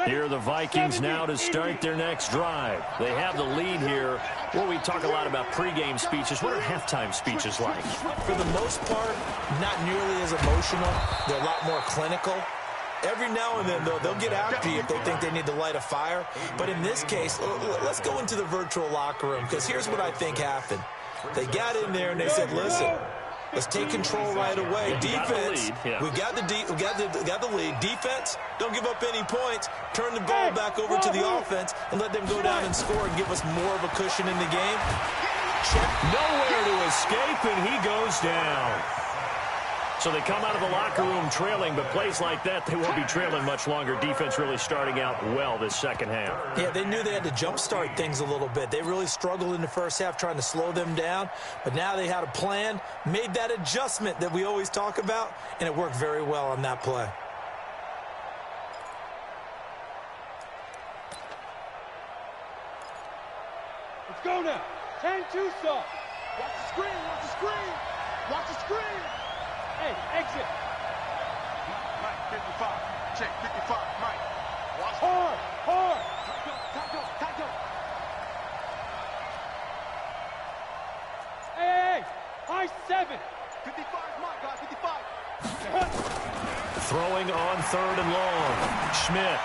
Here are the Vikings now to start their next drive. They have the lead here. Well, we talk a lot about pregame speeches. What are halftime speeches like? For the most part, not nearly as emotional. They're a lot more clinical. Every now and then, though, they'll get after you if they think they need to light a fire. But in this case, let's go into the virtual locker room, because here's what I think happened. They got in there and they said, listen, let's take control right away. Defense, we got the lead. Defense, don't give up any points. Turn the ball back over to the offense and let them go down and score and give us more of a cushion in the game. Check. Nowhere to escape, and he goes down. So they come out of the locker room trailing, but plays like that, they won't be trailing much longer. Defense really starting out well this second half. Yeah, they knew they had to jumpstart things a little bit. They really struggled in the first half trying to slow them down, but now they had a plan, made that adjustment that we always talk about, and it worked very well on that play. Let's go now. 10-2 soft. Watch the screen. Watch the screen. Hey, exit. Mike, 55. Check, 55. Mike. Watch Hard. Tackle. Hey. High 7. 55 is Mike, guys. 55. Throwing on 3rd and long. Schmidt.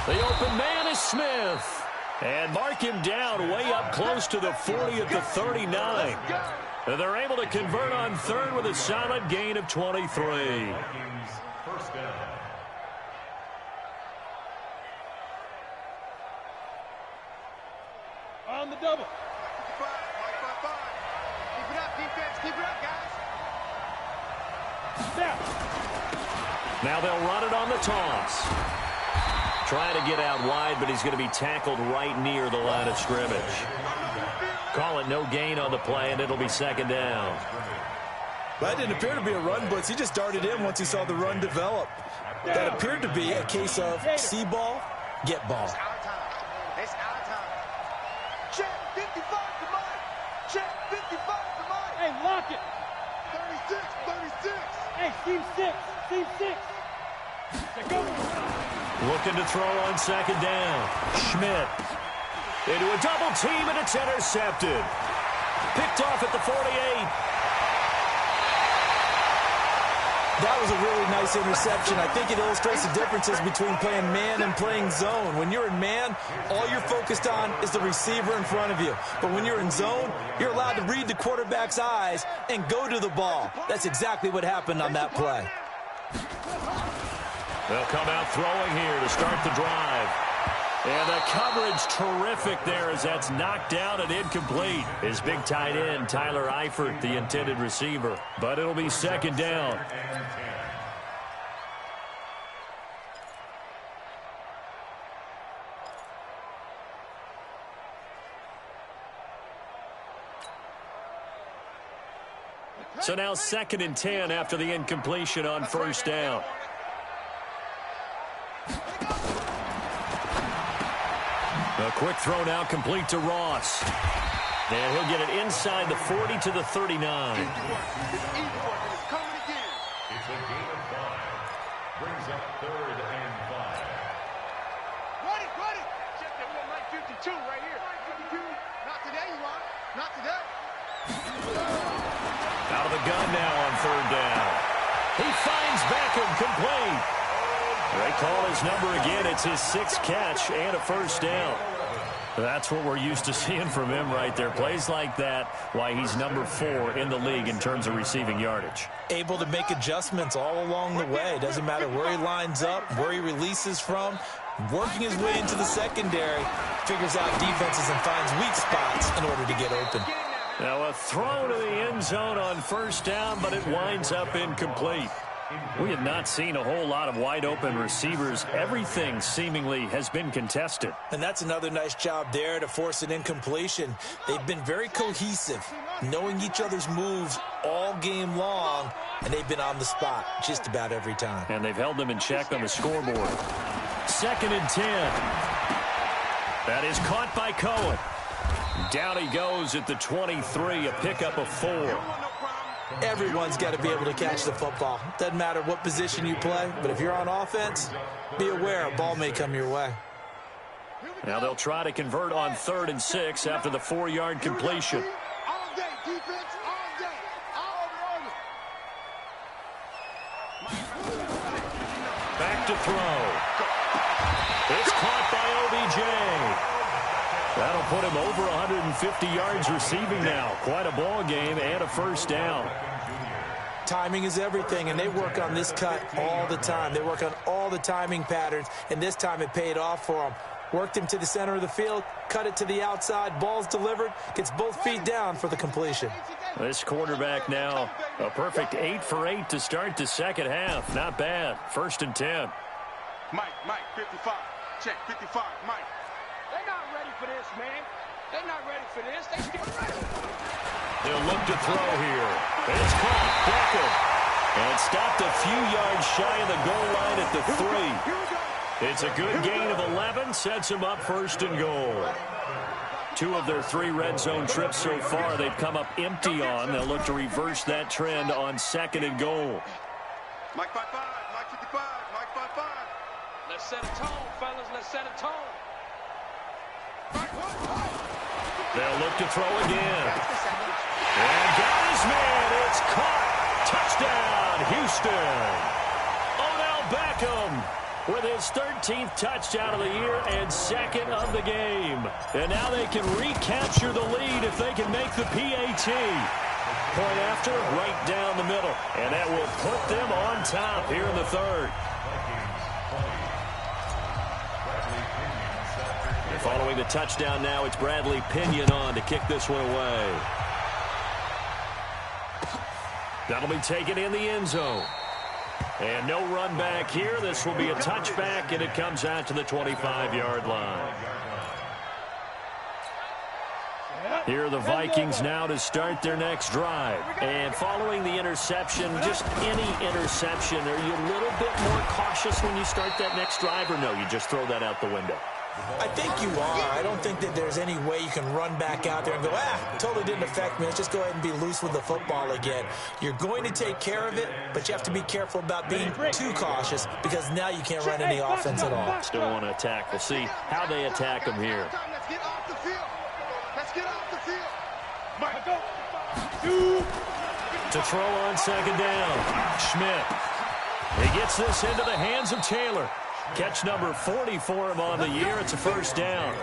The open man is Smith. And mark him down way up close to the 40 at the 39. And they're able to convert on 3rd with a solid gain of 23. First down. On the double. 55. Keep it up, defense. Keep it up, guys. Snap. Now they'll run it on the toss. Trying to get out wide, but he's going to be tackled right near the line of scrimmage. Call it no gain on the play, and it'll be 2nd down. That didn't appear to be a run blitz. He just darted in once he saw the run develop. That appeared to be a case of see ball, get ball. It's our time. Check, 55 to Mike. Check, 55 to Mike. Hey, lock it. 36. Hey, seam 6. Check go. Looking to throw on 2nd down. Schmidt into a double team, and it's intercepted. Picked off at the 48. That was a really nice interception. I think it illustrates the differences between playing man and playing zone. When you're in man, all you're focused on is the receiver in front of you. But when you're in zone, you're allowed to read the quarterback's eyes and go to the ball. That's exactly what happened on that play. They'll come out throwing here to start the drive. And the coverage terrific there as that's knocked down and incomplete. His big tight end, Tyler Eifert, the intended receiver. But it'll be 2nd down. So now 2nd and 10 after the incompletion on 1st down. A quick throw now complete to Ross. And he'll get it inside the 40 to the 39. It's coming again. It's a gain of 5. Brings up 3rd and 5. Run it. Check that. We got Mike 52 right here. Mike 52. Not today, you want. Not today. Out of the gun now on 3rd down. He finds Beckham complete. They call his number again. It's his 6th catch and a 1st down. That's what we're used to seeing from him right there. Plays like that, why he's number 4 in the league in terms of receiving yardage. Able to make adjustments all along the way. Doesn't matter where he lines up, where he releases from. Working his way into the secondary, figures out defenses and finds weak spots in order to get open. Now a throw to the end zone on first down, but it winds up incomplete. We have not seen a whole lot of wide-open receivers. Everything seemingly has been contested. And that's another nice job there to force an incompletion. They've been very cohesive, knowing each other's moves all game long, and they've been on the spot just about every time. And they've held them in check on the scoreboard. 2nd and 10. That is caught by Cohen. Down he goes at the 23, a pickup of 4. Everyone's got to be able to catch the football. Doesn't matter what position you play, but if you're on offense, be aware a ball may come your way. Now they'll try to convert on 3rd and 6 after the 4-yard completion. All day, defense, all day. Back to throw. It's caught by OBJ. That'll put him over 150 yards receiving now. Quite a ball game and a first down. Timing is everything, and they work on this cut all the time. They work on all the timing patterns, and this time it paid off for them. Worked him to the center of the field, cut it to the outside, ball's delivered, gets both feet down for the completion. This quarterback now, a perfect 8 for 8 to start the second half. Not bad. 1st and 10. Mike, 55. Check, 55, Mike. They're not ready for this, man. They're not ready for this. They still ready. They'll look to throw here. It's caught. Beckham. And stopped a few yards shy of the goal line at the 3. It's a good gain of 11. Sets him up 1st and goal. 2 of their 3 red zone trips so far they've come up empty on. They'll look to reverse that trend on 2nd and goal. Mike 55, Mike 55, Mike 55. Let's set a tone, fellas. Let's set a tone. They'll look to throw again. And got his man. It's caught. Touchdown, Houston. Odell Beckham with his 13th touchdown of the year and 2nd of the game. And now they can recapture the lead if they can make the PAT. Point after, right down the middle. And that will put them on top here in the 3rd. Following the touchdown now, it's Bradley Pinion on to kick this one away. That'll be taken in the end zone. And no run back here. This will be a touchback, and it comes out to the 25-yard line. Here are the Vikings now to start their next drive. And following the interception, just any interception, are you a little bit more cautious when you start that next drive, or no, you just throw that out the window? I think you are. I don't think that there's any way you can run back out there and go, totally didn't affect me. Let's just go ahead and be loose with the football again. You're going to take care of it, but you have to be careful about being too cautious because now you can't run any offense at all. Still want to attack. We'll see how they attack them here. Let's get off the field. Let's get off the field. Mike, go. To throw on 2nd down. Schmidt. He gets this into the hands of Taylor. Catch number 40 for him on the year. It's a first down.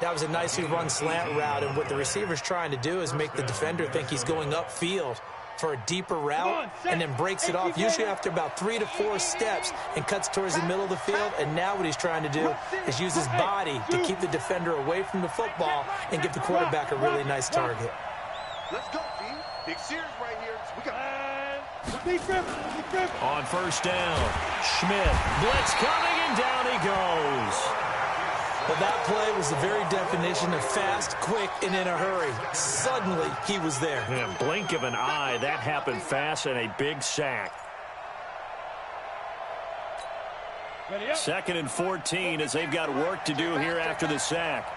That was a nicely run slant route, and what the receiver's trying to do is make the defender think he's going upfield for a deeper route and then breaks it off, usually after about 3 to 4 steps, and cuts towards the middle of the field. And now what he's trying to do is use his body to keep the defender away from the football and give the quarterback a really nice target. let's go, D. Big series right here. We got on first down, Schmidt. Blitz coming, and down he goes. Well, that play was the very definition of fast, quick, and in a hurry. Suddenly, he was there. In a blink of an eye, that happened fast, and a big sack. 2nd and 14 as they've got work to do here after the sack.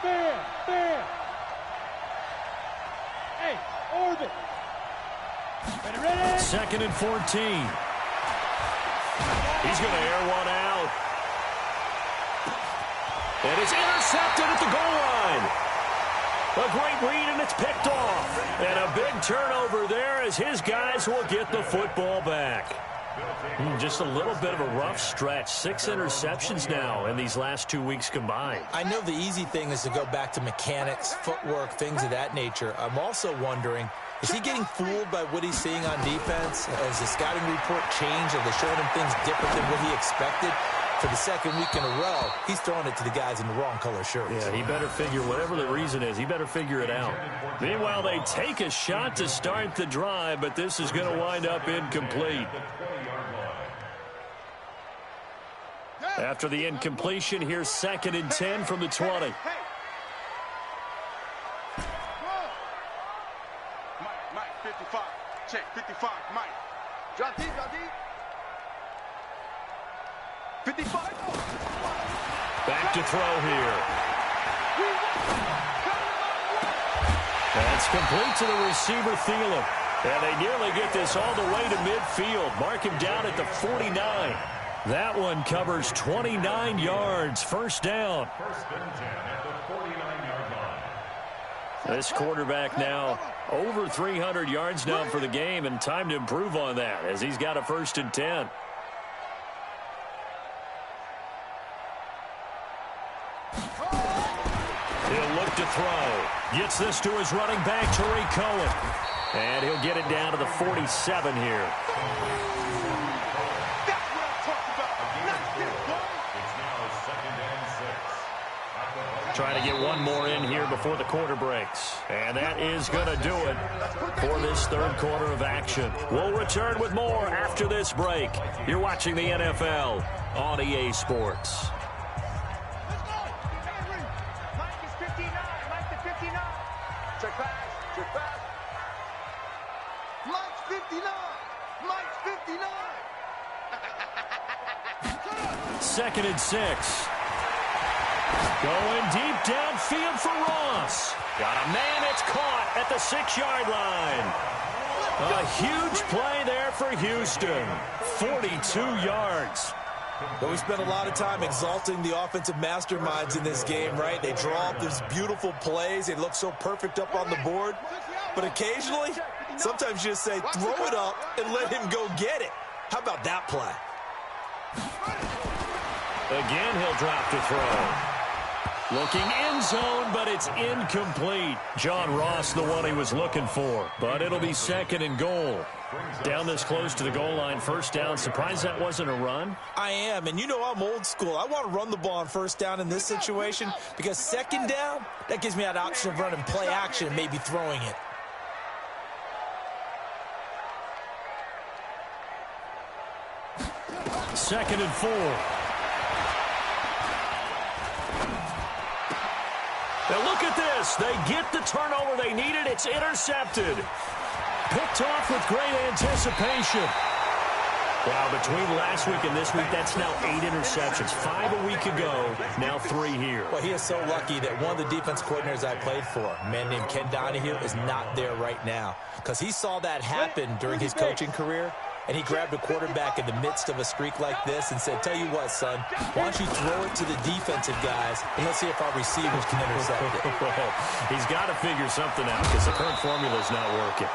Fair. Hey, orbit. Ready? 2nd and 14. He's going to air one out. And it's intercepted at the goal line. A great read, and it's picked off. And a big turnover there as his guys will get the football back. Just a little bit of a rough stretch. 6 interceptions now in these last 2 weeks combined. I know the easy thing is to go back to mechanics, footwork, things of that nature. I'm also wondering, is he getting fooled by what he's seeing on defense? Has the scouting report changed? Are they showing him things different than what he expected? For the second week in a row, he's throwing it to the guys in the wrong color shirts. Yeah, he better figure, whatever the reason is, he better figure it out. Meanwhile, they take a shot to start the drive, but this is going to wind up incomplete. After the incompletion, here's 2nd and 10 from the 20. Mike, 55. Check, 55, Mike. Drop deep, drop deep. 55. Back to throw here. That's complete to the receiver, Thielen. And they nearly get this all the way to midfield. Mark him down at the 49. That one covers 29 yards. First down. First and 10 at the 49-yard line. This quarterback now over 300 yards now for the game, and time to improve on that as he's got a 1st and 10. He'll look to throw. Gets this to his running back, Tariq Cohen. And he'll get it down to the 47 here. Trying to get one more in here before the quarter breaks. And that is going to do it for this third quarter of action. We'll return with more after this break. You're watching the NFL on EA Sports. Mike is 59. Mike to 59. Check pass. Check pass. Mike's 59. Mike's 59. 2nd and 6. Going deep downfield for Ross. Got a man, it's caught at the 6-yard line. A huge play there for Houston. 42 yards. But we spent a lot of time exalting the offensive masterminds in this game, right? They draw up these beautiful plays. They look so perfect up on the board. But occasionally, sometimes you just say, throw it up and let him go get it. How about that play? Again, he'll drop to throw. Looking end zone, but it's incomplete. John Ross, the one he was looking for. But it'll be 2nd and goal. Down this close to the goal line, first down. Surprised that wasn't a run? I am, and you know I'm old school. I want to run the ball on first down in this situation because 2nd down, that gives me that option of running play action and maybe throwing it. Second and 4. Now look at this. They get the turnover they needed. It's intercepted. Picked off with great anticipation. Wow, between last week and this week, that's now 8 interceptions. 5 a week ago, now 3 here. Well, he is so lucky that one of the defense coordinators I played for, a man named Ken Donahue, is not there right now. Because he saw that happen during his coaching career, and he grabbed a quarterback in the midst of a streak like this and said, tell you what, son, why don't you throw it to the defensive guys, and let's see if our receivers can intercept it. He's got to figure something out because the current formula is not working.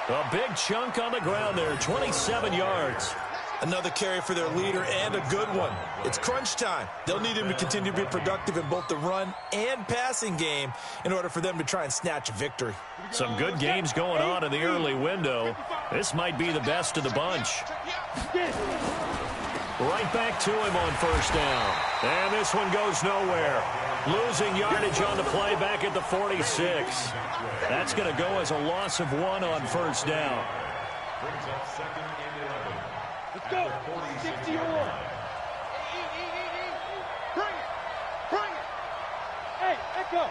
A big chunk on the ground there, 27 yards. Another carry for their leader and a good one. It's crunch time. They'll need him to continue to be productive in both the run and passing game in order for them to try and snatch a victory. Some good games going on in the early window. This might be the best of the bunch. Right back to him on first down. And this one goes nowhere. Losing yardage on the play back at the 46. That's going to go as a loss of 1 on first down. Brings up 2nd and 11. Let's go. 60 or more. Bring it. Bring it. Hey, Echo.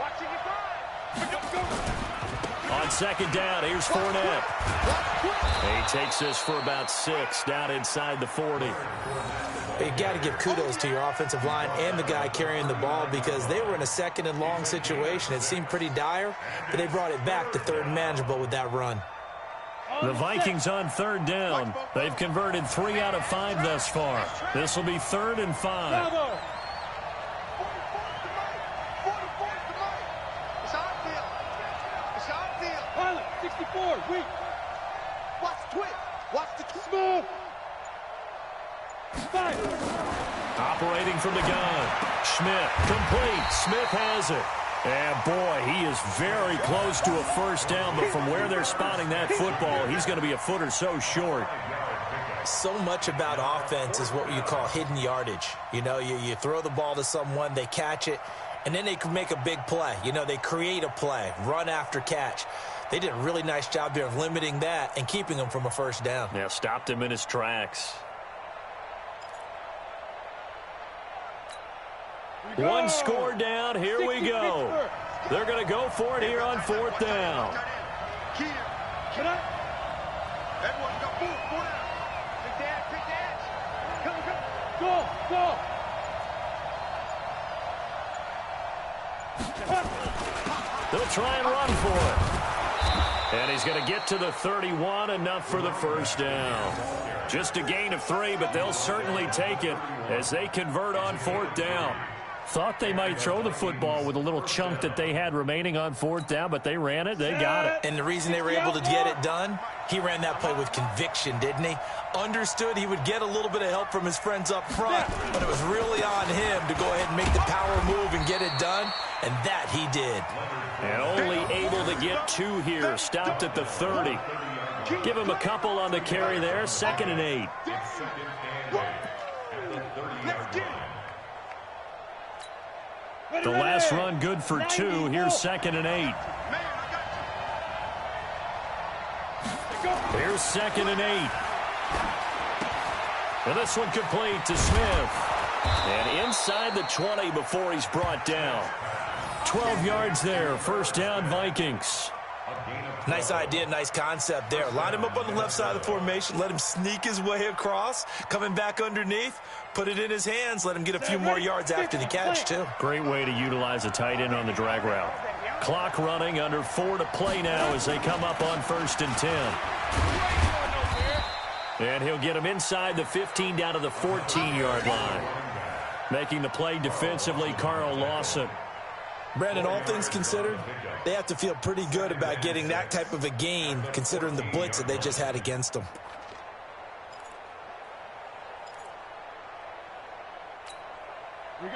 Watching it On 2nd down, here's Fournette. He takes this for about 6 down inside the 40. You got to give kudos to your offensive line and the guy carrying the ball because they were in a 2nd and long situation. It seemed pretty dire, but they brought it back to 3rd and manageable with that run. The Vikings on 3rd down. They've converted 3 out of 5 thus far. This will be 3rd and 5. It's our field. It's our field. Pilot, 64, weak. Operating from the gun. Schmidt, complete. Smith has it. And, boy, he is very close to a first down, but from where they're spotting that football, he's going to be a foot or so short. So much about offense is what you call hidden yardage. You know, you throw the ball to someone, they catch it, and then they can make a big play. You know, they create a play, run after catch. They did a really nice job there of limiting that and keeping him from a first down. Yeah, stopped him in his tracks. One score down. Here we go. They're going to go for it here on fourth down. They'll try and run for it. And he's going to get to the 31, enough for the first down. Just a gain of 3, but they'll certainly take it as they convert on fourth down. Thought they might throw the football with a little chunk that they had remaining on fourth down, but they ran it. They got it. And the reason they were able to get it done, he ran that play with conviction, didn't he? Understood he would get a little bit of help from his friends up front, but it was really on him to go ahead and make the power move and get it done, and that he did. And only able to get 2 here. Stopped at the 30. Give him a couple on the carry there. 2nd and 8. The last run good for 2. Here's 2nd and 8. Here's 2nd and 8. And this one complete to Smith. And inside the 20 before he's brought down. 12 yards there. First down, Vikings. Nice idea, nice concept there. Line him up on the left side of the formation. Let him sneak his way across. Coming back underneath. Put it in his hands. Let him get a few more yards after the catch, too. Great way to utilize a tight end on the drag route. Clock running, under 4 to play now as they come up on 1st and 10. And he'll get him inside the 15 down to the 14-yard line. Making the play defensively, Carl Lawson. Brandon, all things considered, they have to feel pretty good about getting that type of a gain considering the blitz that they just had against them.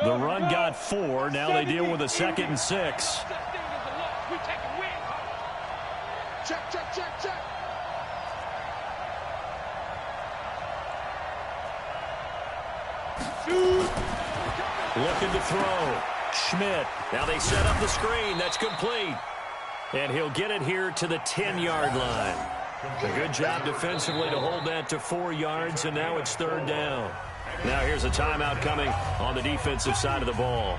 The run got 4. Now they deal with a 2nd and 6. Check, check, check, check. Looking to throw. Schmidt. Now they set up the screen. That's complete. And he'll get it here to the 10-yard line. A good job defensively to hold that to 4 yards, and now it's 3rd down. Now here's a timeout coming on the defensive side of the ball.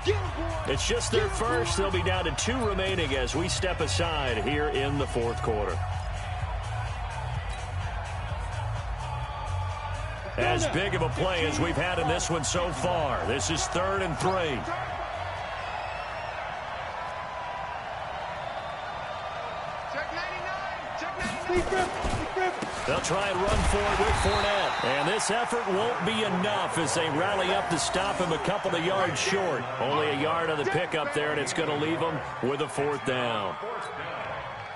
It's just their first. They'll be down to 2 remaining as we step aside here in the 4th quarter. As big of a play as we've had in this one so far. This is 3rd and 3. They'll try and run for it with Fournette. And this effort won't be enough as they rally up to stop him a couple of yards short. Only a yard on the pickup there, and it's going to leave him with a 4th down.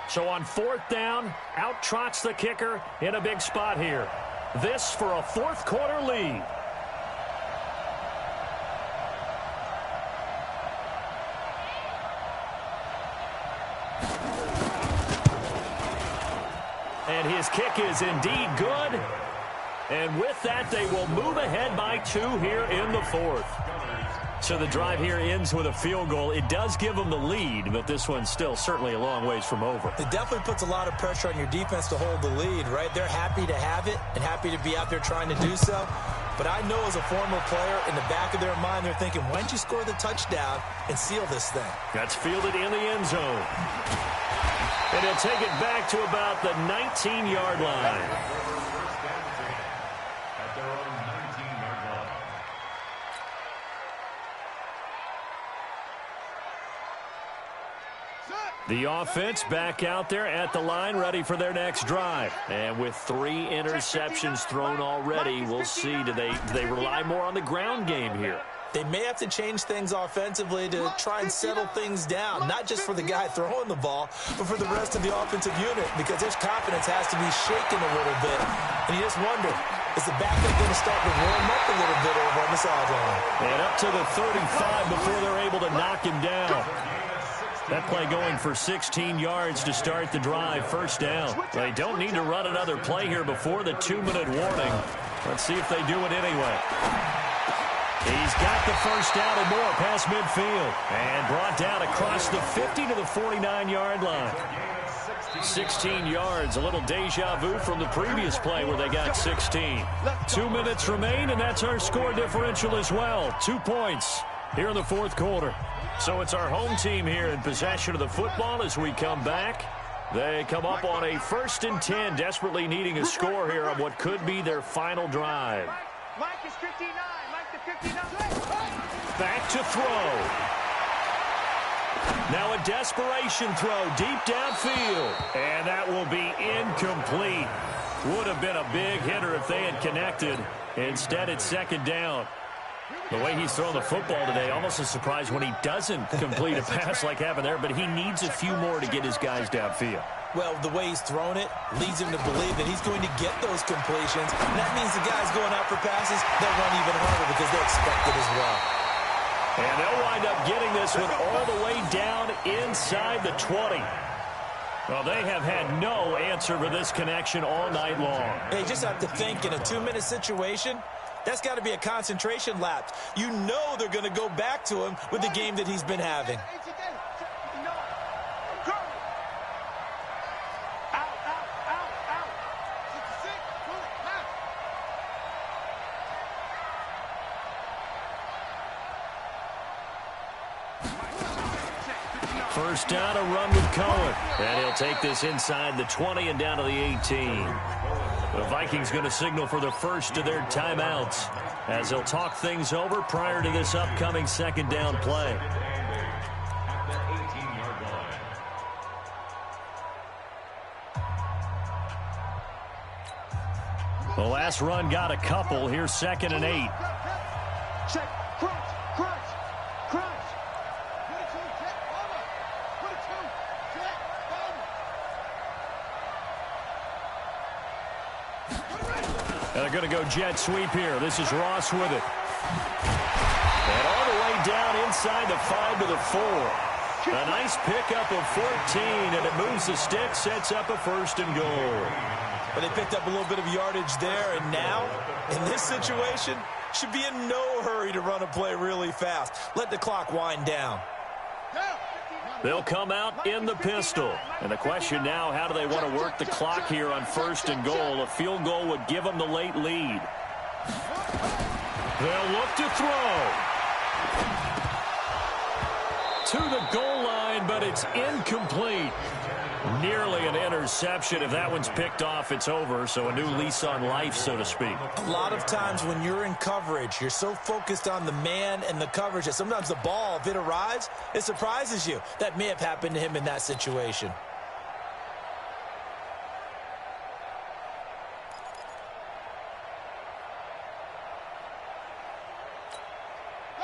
So on 4th down, out trots the kicker in a big spot here. This for a 4th quarter lead. And his kick is indeed good. And with that, they will move ahead by 2 here in the 4th. So the drive here ends with a field goal. It does give them the lead, but this one's still certainly a long ways from over. It definitely puts a lot of pressure on your defense to hold the lead, right? They're happy to have it and happy to be out there trying to do so. But I know as a former player, in the back of their mind, they're thinking, why don't you score the touchdown and seal this thing? That's fielded in the end zone. And he'll take it back to about the 19-yard line. The offense back out there at the line, ready for their next drive. And with 3 interceptions thrown already, we'll see, do they rely more on the ground game here? they may have to change things offensively to try and settle things down, not just for the guy throwing the ball, but for the rest of the offensive unit, because his confidence has to be shaken a little bit. And you just wonder, is the backup going to start to warm up a little bit over on the sideline? And up to the 35 before they're able to knock him down. That play going for 16 yards to start the drive. First down. They don't need to run another play here before the 2-minute warning. Let's see if they do it anyway. He's got the first down and more past midfield. And brought down across the 50 to the 49-yard line. 16 yards, a little deja vu from the previous play where they got 16. 2 minutes remain, and that's our score differential as well. 2 points here in the fourth quarter. So it's our home team here in possession of the football as we come back. They come up on a 1st and 10, desperately needing a score here on what could be their final drive. Mike is 59. Mike to 59. Back to throw. Now a desperation throw deep downfield. And that will be incomplete. Would have been a big hitter if they had connected. Instead, it's 2nd down. The way he's throwing the football today, almost a surprise when he doesn't complete a pass like happened there, but he needs a few more to get his guys downfield. Well, the way he's thrown it leads him to believe that he's going to get those completions. And that means the guys going out for passes, they'll run even harder because they expect it as well. And they'll wind up getting this one all the way down inside the 20. Well, they have had no answer for this connection all night long. Hey, you just have to think in a 2-minute situation, that's got to be a concentration lapse. You know they're going to go back to him with the game that he's been having. First down, a run with Cohen. And he'll take this inside the 20 and down to the 18. The Vikings going to signal for the first of their timeouts as they'll talk things over prior to this upcoming 2nd down play. The last run got a couple. Here's 2nd and 8. Check. Crunch. And they're going to go jet sweep here. This is Ross with it. And all the way down inside the 5 to the 4. A nice pickup of 14, and it moves the stick, sets up a 1st and goal. But they picked up a little bit of yardage there, and now, in this situation, should be in no hurry to run a play really fast. Let the clock wind down. They'll come out in the pistol. And the question now, how do they want to work the clock here on 1st and goal? A field goal would give them the late lead. They'll look to throw. To the goal line, but it's incomplete. Nearly an interception. If that one's picked off, it's over. So a new lease on life, so to speak. A lot of times when you're in coverage, you're so focused on the man and the coverage that sometimes the ball, if it arrives, it surprises you. That may have happened to him in that situation.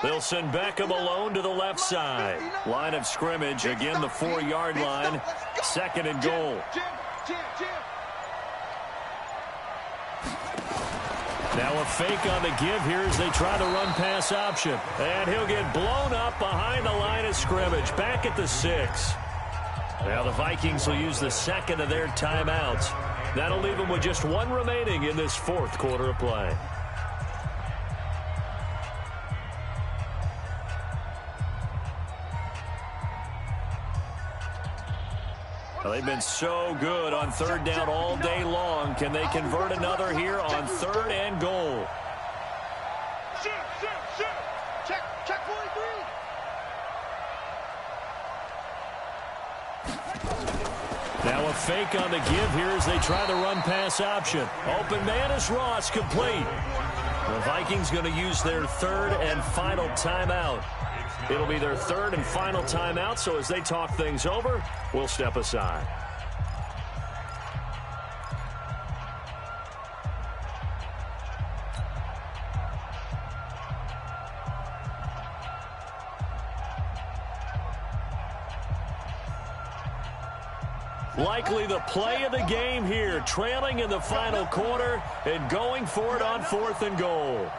They'll send Beckham alone to the left side. Line of scrimmage, again the 4-yard line. 2nd and goal. Now a fake on the give here as they try the run-pass option. And he'll get blown up behind the line of scrimmage. Back at the 6. Now the Vikings will use the 2nd of their timeouts. That'll leave them with just 1 remaining in this 4th quarter of play. Well, they've been so good on 3rd down all day long. Can they convert another here on 3rd and goal? Check 43. Now a fake on the give here as they try the run-pass option. Open man is Ross, complete. The Vikings going to use their 3rd and final timeout. It'll be their 3rd and final timeout, so as they talk things over, we'll step aside. Likely the play of the game here, trailing in the final quarter and going for it on 4th and goal.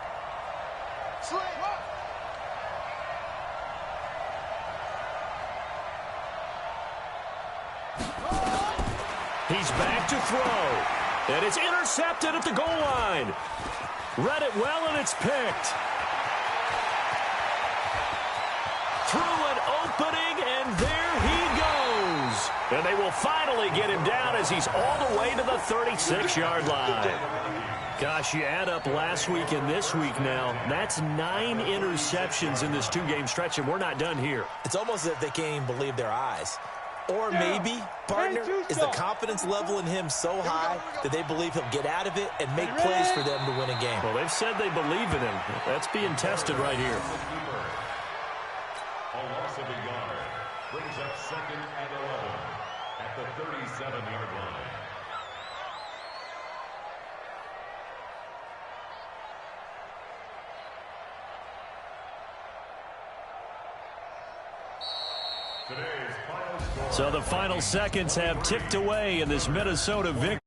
He's back to throw. And it's intercepted at the goal line. Read it well, and it's picked. Through an opening, and there he goes. And they will finally get him down as he's all the way to the 36-yard line. Gosh, you add up last week and this week now, that's 9 interceptions in this 2-game stretch, and we're not done here. It's almost as if they can't even believe their eyes. Or maybe, partner, is the confidence level in him so high that they believe he'll get out of it and make plays for them to win a game. Well, they've said they believe in him. That's being tested right here. A loss of a yard brings up 2nd and 11 at the 37-yard line. So the final seconds have ticked away in this Minnesota victory.